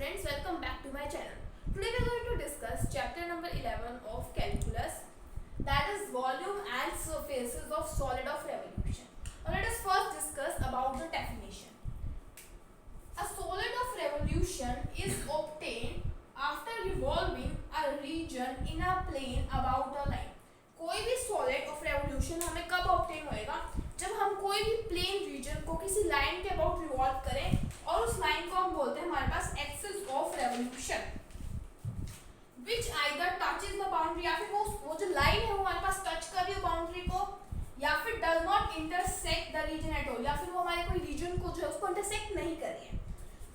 friends, welcome back to my channel. Today we are going to discuss chapter number 11 of calculus, that is volume and surfaces of solid of revolution. Now let us first discuss about the definition. A solid of revolution is obtained after revolving a region in a plane about a line. कोई भी solid of revolution हमें कब obtain होएगा? जब हम कोई भी plain region को किसी लाइन के अबाउट रिवॉल्व करें और उस लाइन को हम बोलते हैं हमारे पास axis of revolution, which either touches the boundary, या फिर वो जो लाइन है वो हमारे पास टच कर रही है बाउंड्री को, या फिर does not intersect the region at all, या फिर वो हमारे कोई रीजन को जो है उसको इंटरसेक्ट नहीं कर रही है.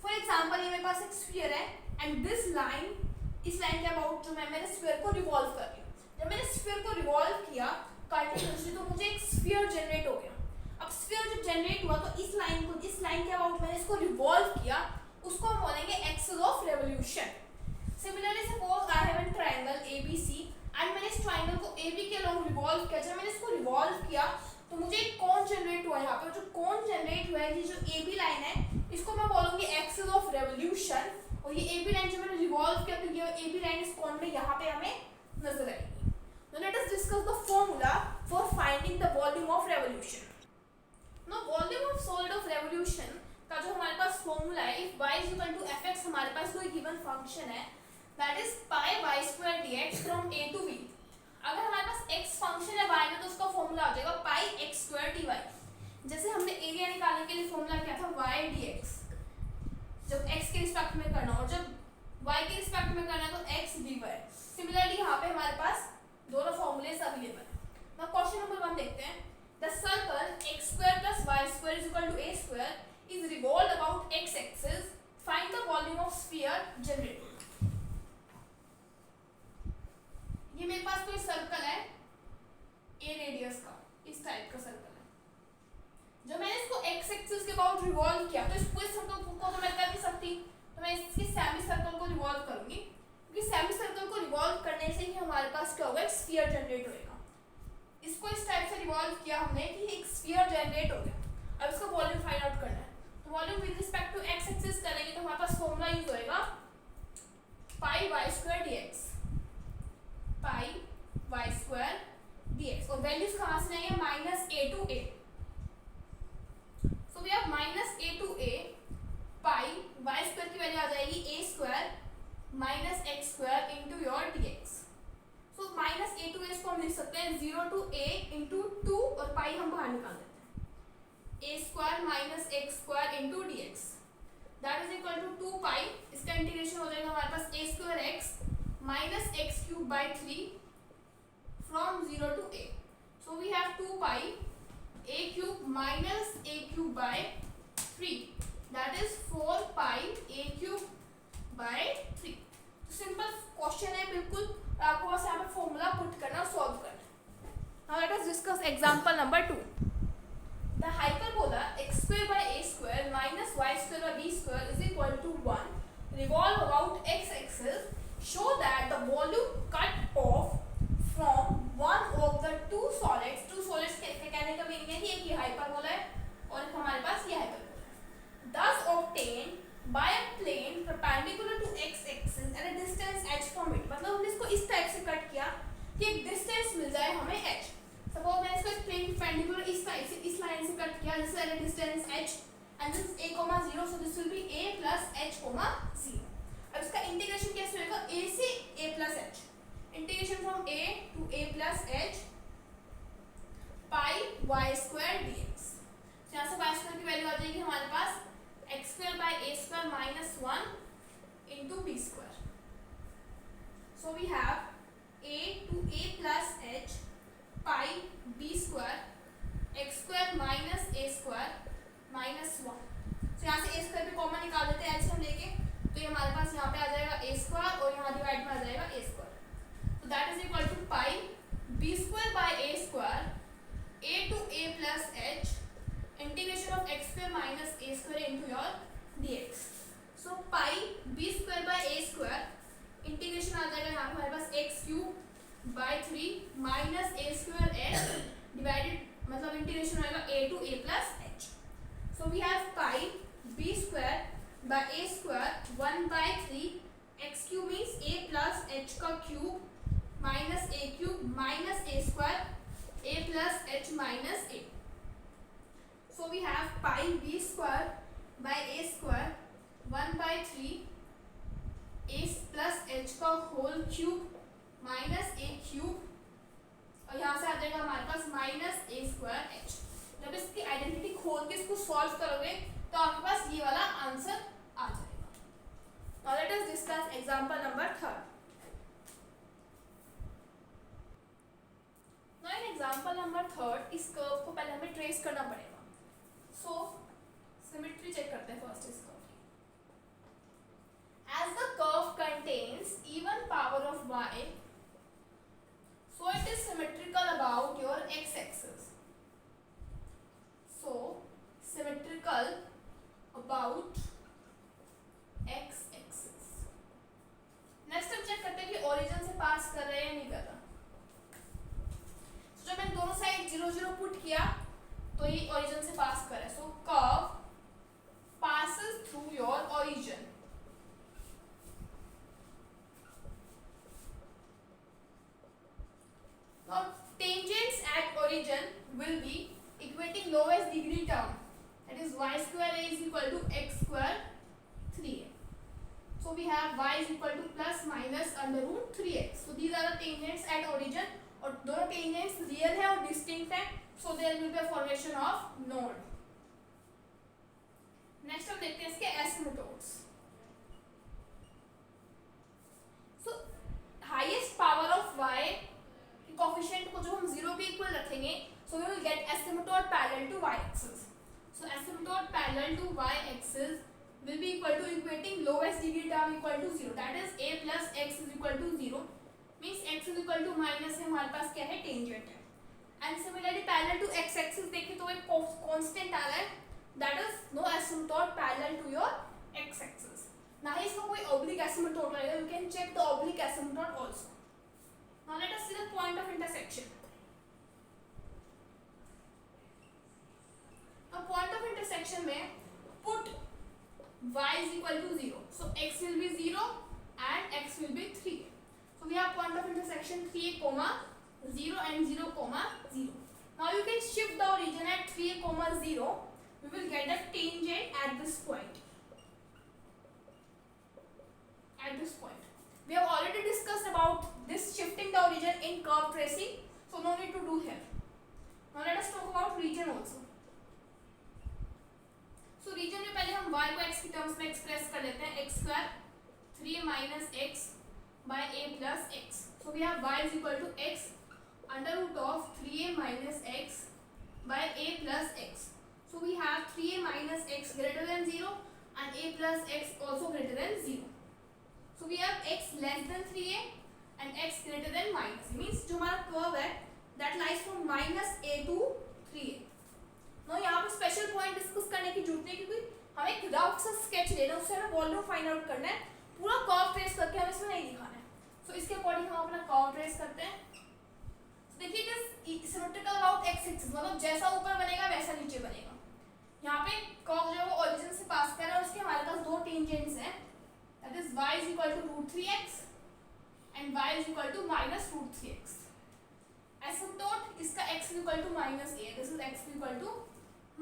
फॉर एग्जाम्पल ये मेरे पास एक स्फीयर है एंड दिस लाइन, इस लाइन के अबाउट जो मैं मेरे स्फीयर को रिवॉल्व कर रही हूँ. जब मैंने स्फीयर को रिवॉल्व किया कंटिन्यूअसली तो मुझे एक स्फीयर जनरेट हो गया. अब स्फीयर जब जनरेट हुआ तो इस लाइन के अबाउट मैंने इसको रिवॉल्व किया, उसको हम बोलेंगे axis of revolution. Similarly suppose I have an triangle ABC and मैंने इस ट्रायंगल को AB के अलोंग रिवॉल्व किया. जब मैंने इसको रिवॉल्व किया तो मुझे एक कोन जनरेट हुआ. यहाँ पे जो कोन जनरेट हुआ है, ये जो AB लाइन है, इसको मैं बोलूंगी एक्सिस ऑफ रेवोल्यूशन. और ये AB लाइन जब मैंने रिवॉल्व किया तो ये AB लाइन इस कोन में यहाँ पे हमें नजर आएगी. Now let us discuss the formula for finding the volume of revolution. Now volume of solid of revolution का जो हमारे पास फॉर्मूला है, if y is equal to fx, हमारे पास कोई गिवन फंक्शन है that is pi y square dx from a to b. अगर हमारे पास x फंक्शन है y में तो उसका फॉर्मूला आ जाएगा pi x square dy. जैसे हमने एरिया निकालने के लिए फॉर्मूला किया था y dx, जब x के रिस्पेक्ट में करना और जब y के रिस्पेक्ट में करना तो x dy. सिमिलरली यहाँ पे हमारे पास दोनों फॉर्मूलेस अवेलेबल है. नाउ क्वेश्चन नंबर 1 देखते हैं. The circle x square plus y square is equal to a square is revolved about x axis. Find the volume of sphere generated. ये मेरे पास कोई सर्कल है a रेडियस का, इस type का सर्कल है. जब मैंने इसको x एक्सिस के अबाउट रिवॉल्व किया तो इस पूरे सर्कल को तो मैं कर नहीं सकती, तो मैं इसके सेमी सर्कल को रिवॉल्व करूंगी, क्योंकि सेमी सर्कल को रिवॉल्व करने से ही हमारे पास क्या होगा, एक स्फीयर जनरेट होएगा. इसको इस टाइप से रिवॉल्व किया हमने कि एक स्फीयर जनरेट हो गया. अब इसका वॉल्यूम फाइंड आउट करना है. तो volume with respect to x axis करेंगे तो हमारे पास फॉर्मूला यूज होएगा pi y square dx, pi y square dx. और वैल्यूज कहां से लेंगे, minus a to a. So we have minus a to a, pi y square की वैल्यू आ जाएगी a square minus x square into your dx. So minus a to a को हम लिख सकते हैं 0 टू a इंटू 2 और पाई हम बाहर निकाल देते हैं, a square minus x square into dx that is equal to 2 pi. इसका इंटीग्रेशन हो जाएगा हमारे पास a square x minus x cube by 3 from 0 to a. So we have 2 pi a cube minus a cube by 3 that is 4 pi a cube by 3. तो simple question है बिल्कुल, आपको बस यहाँ पे फॉर्मूला पुट करना, सॉल्व करना. Now let us discuss example number 2. The hyperbola x square by a square minus y square by b square is equal to 1 revolve about x axis. Show that the volume cut off from one of the two solids. Two solids कहने का meaning है कि एक ये hyperbola है और एक हमारे पास ये हाइपरबोला है. दस obtain by a plane perpendicular to x axis at a distance h from it. मतलब हमने इसको इस टाइप से कट किया कि एक डिस्टेंस मिल जाए हमें h. सपोज मैंने इसको एक प्लेन परपेंडिकुलर इस टाइप से, इस लाइन से कट किया, जिससे at a distance h and this is a, 0, so this will be a plus h, 0. अब इसका इंटीग्रेशन कैसे होएगा, a से a plus h. Integration from a to a plus h pi y square dx. तो यहाँ से y square की value आ जाएगी हमारे पास x square by a square minus 1 into b square. So we have a to a plus h pi b square x square minus a square minus 1. So यहाँ से a square भी common निकाल देते हैं h हम लेके, तो ये हमारे पास यहाँ पे आ जाएगा a square और यहाँ डिवाइड में आ जाएगा a square. So that is equal to pi b square by a square a to a plus h integration of x square minus a square into your dx. So pi b square by a square integration आ जाएगा यहाँ पे हमारे पास x cube by 3 minus a square h divided, मतलब integration होगा a to a plus h. So we have pi b square by a square 1/3 x cube means a plus h का cube minus a cube minus a square a plus h minus a. So we have pi b square by a square 1/3 a plus h का whole cube minus a cube और यहाँ से आ जाएगा हमारे पास minus a square h. जब इसकी आइडेंटिटी खोल के इसको सॉल्व करोगे तो आपके पास ये वाला आंसर आ जाएगा. Now let us discuss example number 3rd. Now in example number 3rd इस कर्व को पहले हमें ट्रेस करना पड़ेगा. So सिमेट्री चेक करते हैं फर्स्ट इस कर्व की. As the curve contains even power of y, so it is symmetrical about your x-axis. So symmetrical about x-axis. Next हम चेक करते हैं कि ओरिजिन से पास कर रहे हैं या नहीं कर रहा. So जब मैंने दोनों साइड 0 0 पुट किया तो ये ओरिजिन से पास कर रहा है. So curve passes through your origin. Now tangents at origin will be equating lowest degree term, that is y square a is equal to x square 3a. So we have y is equal to plus minus under root 3x. So these are the tangents at origin. और दोनों tangents real है और distinct है. So there will be a formation of node. Next हम देखते हैं इसके asymptotes. So highest power of y coefficient को जो हम 0 के equal रखेंगे, so we will get asymptote parallel to y axis. So asymptote parallel to y axis will be equal to equating lowest degree term equal to 0. That is a plus x is equal to 0. Means x is equal to minus है हमारे पास क्या है tangent है. And similarly parallel to x axis देखें तो एक constant आ रहा है. That is no asymptote parallel to your x axis. ना ही इसका कोई oblique asymptote रहेगा. You can check the oblique asymptote also. Now let us see the point of intersection. Now point of intersection में put y is equal to 0. So x will be 0 and x will be 3. So we have point of intersection 3 comma 0 and 0 comma 0. Now you can shift the origin at 3 comma 0. We will get a tangent at this point. At this point. We have already discussed about this shifting the origin in curve tracing. So no need to do here. Now let us talk about region also. So region में पहले हम y को x की terms में express कर लेते हैं. x square 3 minus x by a plus x. So we have y is equal to x under root of 3a minus x by a plus x. So we have 3a minus x greater than 0 and a plus x also greater than 0. So we have x less than 3a and x greater than minus. It means जो हमारा curve है that lies from minus a to 3a. Now यहाँ पे special point discuss करने की जरूरत नहीं क्योंकि हमें एक रफ सा स्केच लेना है, उससे हमें वॉल्यूम फाइंड आउट करना है. पूरा कर्व ट्रेस करके हमें इसमें नहीं दिखाना है. So इसके अकॉर्डिंग हम अपना कर्व ट्रेस करते हैं. So देखिए it is symmetrical about x axis, मतलब जैसा ऊपर बनेगा वैसा नीचे बनेगा. यहाँ पे कर्व जो है वो ओरिजिन से पास कर रहा है और उसके हमारे पास दो टेंजेंट्स हैं. That is y is equal to root 3x and y is equal to minus root 3x. Asymptote इसका x is equal to minus a. This is x is equal to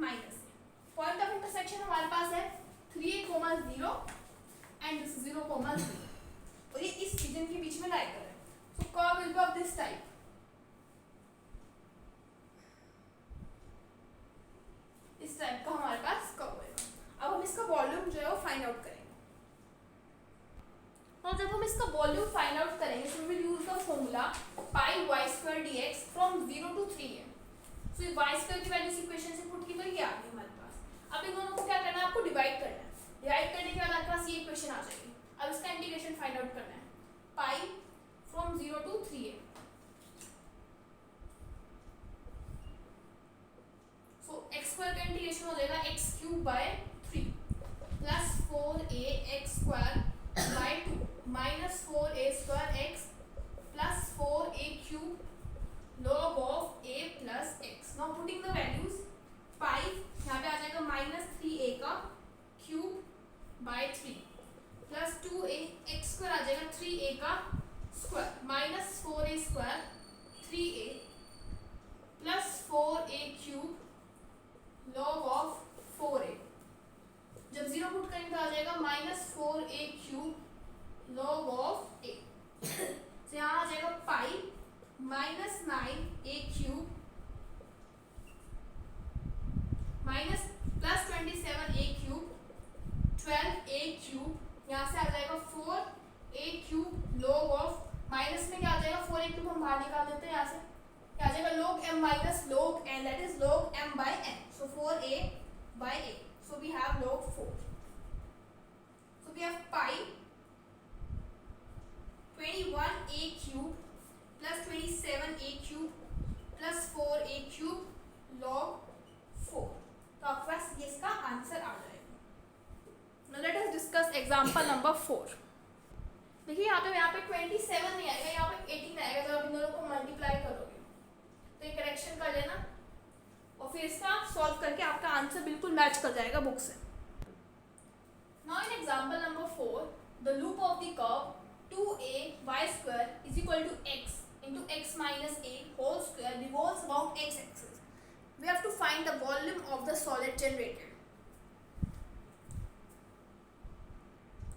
minus a. Point of intersection हमारे पास है 3a, 0 and this 0, 0 और ये इस reason के बीच में लाई कर रहा है. So curve will be of this type. इस टाइप का हमारे पास कर्व है. अब हम इसका वॉल्यूम जो है वो फाइंड आउट करेंगे. और जब हम इसका वॉल्यूम फाइंड आउट करेंगे so we will use the formula pi y square dx from 0 to 3a. So ये y square की वैल्यू इस इक्वेशन से पुट की तो ये आ गई हमारे पास. अब इन दोनों को क्या करना है, आपको डिवाइड करना है. डिवाइड करने के बाद आपके पास ये इक्वेशन आ जाएगी. अब इसका इंटीग्रेशन फाइंड आउट करना है. Pi from 0 to 3a. So x square का इंटीग्रेशन हो जाएगा x cube by 3 plus 4a x square by 2 minus 4a square x plus 4a cube log of a plus x. Now putting the values. Pi यहाँ पे आ जाएगा minus 3a का cube by का square minus 4a square 3a plus 4a cube log of 4a। जब zero put करेंगे तो आ जाएगा minus 4a cube log of a। तो यहाँ आ जाएगा pi minus 9a cube minus plus 27a cube 12a cube, यहाँ से आ जाएगा 4a cube log of, minus में क्या आ जाएगा 4a क्यूब हम बाहर निकाल देते हैं यहाँ से, क्या आ जाएगा log m minus log n, that is log m by n, so 4a by a, so we have log 4, so we have pi 21a cube plus 27a cube plus 4a cube log 4, तो आपके पास ये इसका answer आ जाएगा। Now let us discuss example number 4। देखिए यहाँ पे 27 नहीं आएगा, यहाँ पे 18 आएगा जब आप इन दोनों को मल्टीप्लाई करोगे, तो ये करेक्शन कर लेना और फिर इसका सॉल्व करके आपका आंसर बिल्कुल मैच कर जाएगा बुक से। Now in example number 4, the loop of the curve 2a y square is equal to x into x minus a whole square revolves about x axis. We have to find the volume of the solid generated.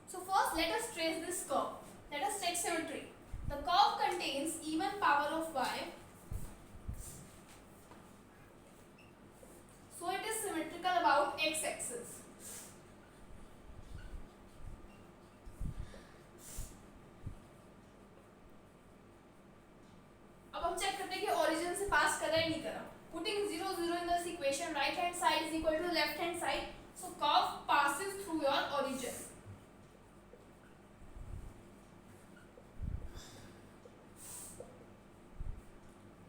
So first let us trace this curve. Let us take symmetry. The curve contains even power of y, so it is symmetrical about x axis. अब हम check करते हैं कि origin से पास कर रहा है नहीं कर रहा। Putting 0 0 in this equation, right hand side is equal to left hand side, so curve passes through your origin.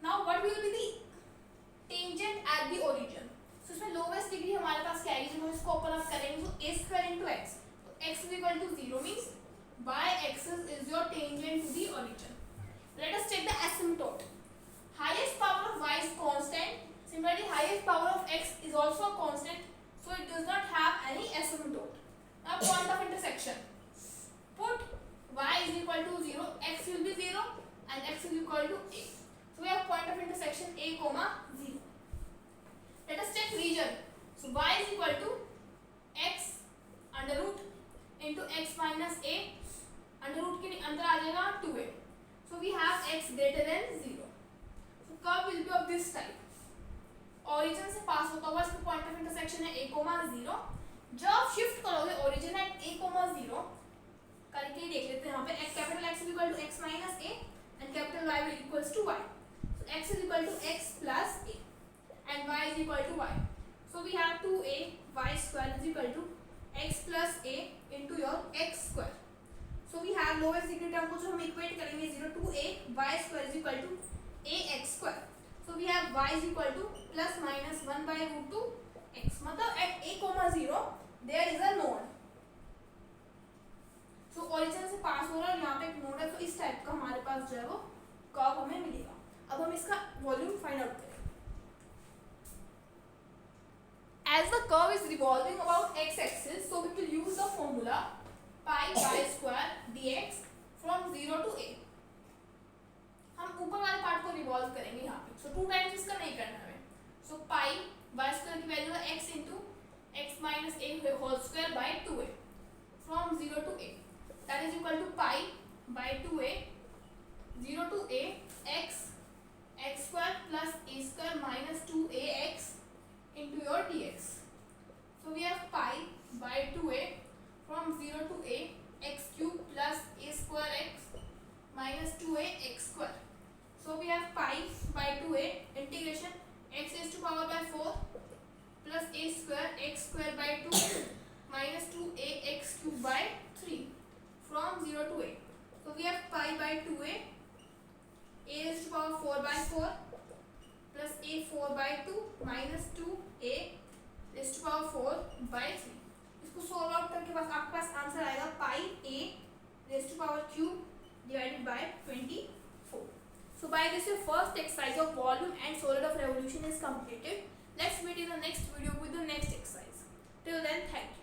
Now what will be the tangent at the origin? So इसमें lowest degree हमारे पास क्या आएगी, जब हम इसको open up करेंगे तो a square into x, तो x is equal to 0 means y axis is your tangent to the origin. Let us check the asymptote. Highest power of y is constant. Similarly, highest power of x is also a constant, so it does not have any asymptote. Now point of intersection. Put y is equal to 0, x will be 0 and x is equal to a. So we have point of intersection a comma 0. Let us check region. So y is equal to x under root into x minus a, under root के अंदर आ जाएगा 2a. So we have x greater than 0. So curve will be of this type. Origin से पास होता हुआ इसका point of intersection है a comma 0. जब आप shift करोगे origin at a comma 0 करके ही देख लेते हैं यहाँ पे capital X is equal to x minus a and capital Y will equals to y. So x is equal to x plus a and y is equal to y. So we have 2a y square is equal to x plus a into your x square. So we have lowest degree term को जो हम equate करेंगे 0 to a y square is equal to a x square. So we have y is equal to plus minus 1 by root 2 x. मतलब at a comma 0 there is a node. So origin से पास हो रहा है और यहाँ पे एक node है, तो इस टाइप का हमारे पास जो है वो कर्व हमें मिलेगा। अब हम इसका वॉल्यूम फाइंड आउट करेंगे। As the curve is revolving about x axis, so we will use the formula pi y square dx from 0 to a. हम ऊपर वाले पार्ट को रिवॉल्व करेंगे यहाँ पे, so 2 टाइम्स इसका नहीं करना है। So pi y square की वैल्यू है x into x minus a whole square by 2a from 0 to a. That is equal to pi by 2a 0 to a x square plus a square minus 2ax into your dx. So we have pi by 2a from 0 to a x cube plus a square x minus 2a x square. So we have pi by 2a integration x raised to power by 4 plus a square x square by 2 minus 2a x cube by 3 from 0 to a. So we have pi by 2a raised to power 4 by 4 plus a 4 by 2 minus 2a raised to power 4 by 3. इसको solve out करके बस आपके पास answer आएगा पाई a raised to power cube divided by 24. So by this your first exercise of volume and solid of revolution is completed. Let's meet in the next video with the next exercise. Till then, thank you.